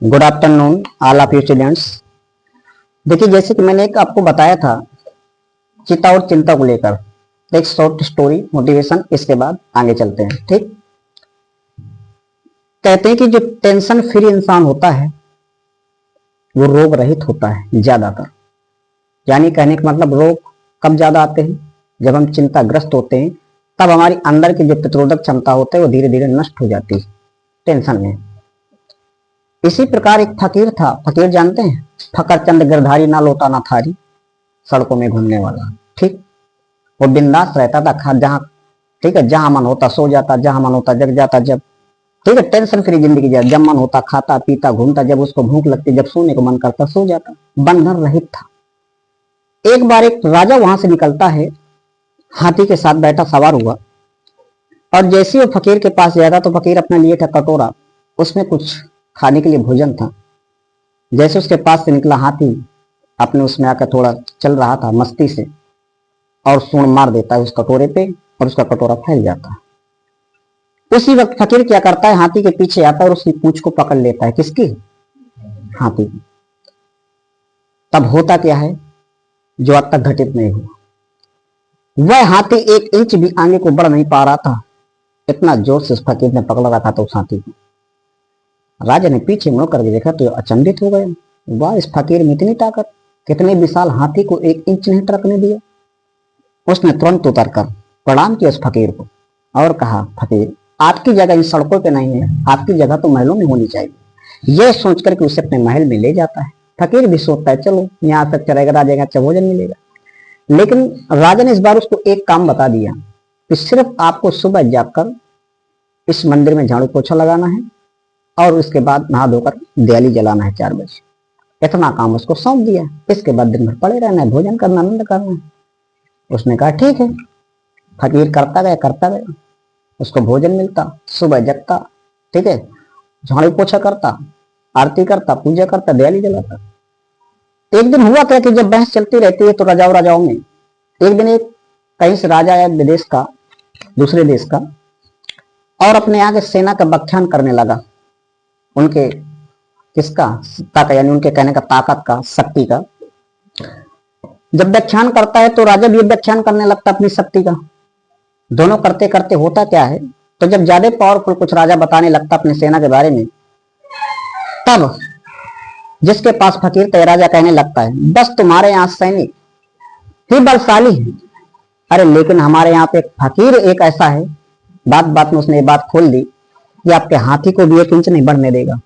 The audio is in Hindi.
Good afternoon all of you students. देखिए, जैसे कि मैंने एक आपको बताया था चिंता और चिंता को लेकर एक शॉर्ट स्टोरी मोटिवेशन, इसके बाद आगे चलते हैं। ठीक, कहते हैं कि जो टेंशन फ्री इंसान होता है वो रोग रहित होता है ज्यादातर। यानी कहने का मतलब रोग कब ज्यादा आते हैं? जब हम चिंताग्रस्त होते हैं, तब हमारी अंदर की जो प्रतिरोधक क्षमता होती है वो धीरे धीरे नष्ट हो जाती है टेंशन में। इसी प्रकार एक फकीर था। फकीर जानते हैं? फकर चंद गिरधारी ना लोटा ना थारी, सड़कों में घूमने वाला। ठीक, वो बिंदास रहता था जहां, ठीक है, जहां मन होता सो जाता, जहां मन होता जग जाता। जब, ठीक है, टेंशन फ्री जिंदगी। जब मन होता खाता पीता घूमता, जब उसको भूख लगती, जब सोने को मन करता सो जाता, बंधन रहित था। एक बार एक राजा वहां से निकलता है, हाथी के साथ बैठा सवार हुआ, और जैसे वो फकीर के पास जाता तो फकीर अपने लिए था कटोरा, उसमें कुछ खाने के लिए भोजन था। जैसे उसके पास से निकला हाथी, अपने उसमें आकर थोड़ा चल रहा था मस्ती से, और सूंड मार देता है उस कटोरे पे और उसका कटोरा फैल जाता है। उसी वक्त फकीर क्या करता है, हाथी के पीछे आता है और उसकी पूंछ को पकड़ लेता है। किसकी? हाथी की। तब होता क्या है जो आज तक घटित नहीं हुआ। वह हाथी 1 इंच भी आगे को बढ़ नहीं पा रहा था, इतना जोर से उस फकीर ने पकड़ रखा था उस हाथी को। राजा ने पीछे मुड़ करके देखा तो अचंभित हो गए। वाह, इस फकीर में इतनी ताकत! कितने विशाल हाथी को 1 इंच नहीं टरकने दिया। उसने तुरंत उतरकर प्रणाम किया उस फकीर को और कहा, फकीर, आपकी जगह इन सड़कों पे नहीं है, आपकी जगह तो महलों में होनी चाहिए। यह सोचकर के उसे अपने महल में ले जाता है। फकीर भी सोचता है चलो यहाँ तक चलेगा, राजा का अच्छा भोजन मिलेगा। लेकिन राजा ने इस बार उसको एक काम बता दिया कि सिर्फ आपको सुबह जाकर इस मंदिर में झाड़ू पोछा लगाना है और उसके बाद नहा धोकर दियाली जलाना है 4 बजे। इतना काम उसको सौंप दिया। इसके बाद दिन भर पड़े रहना है, भोजन करना, आनंद करना है। उसने कहा ठीक है। फकीर करता गया, उसको भोजन मिलता, सुबह जगता, ठीक है, झाड़ू पोछा करता, आरती करता, पूजा करता, दियाली जलाता। एक दिन हुआ क्या कि जब बहस चलती रहती है तो राजाओं में एक दिन एक कहीं से राजा आया विदेश का, दूसरे देश का, और अपने आगे सेना का व्याख्यान करने लगा। उनके किसका? सत्ता का, यानी उनके कहने का ताकत का, शक्ति का। जब व्याख्यान करता है तो राजा भी व्याख्यान करने लगता अपनी शक्ति का। दोनों करते करते होता क्या है, तो जब ज्यादा पावरफुल कुछ राजा बताने लगता अपनी सेना के बारे में, तब जिसके पास फकीर थे राजा कहने लगता है, बस तुम्हारे यहाँ सैनिक ही बलशाली है, अरे लेकिन हमारे यहाँ पे एक फकीर एक ऐसा है, बात बात में उसने ये बात खोल दी कि आपके हाथी को भी 1 इंच नहीं बढ़ने देगा।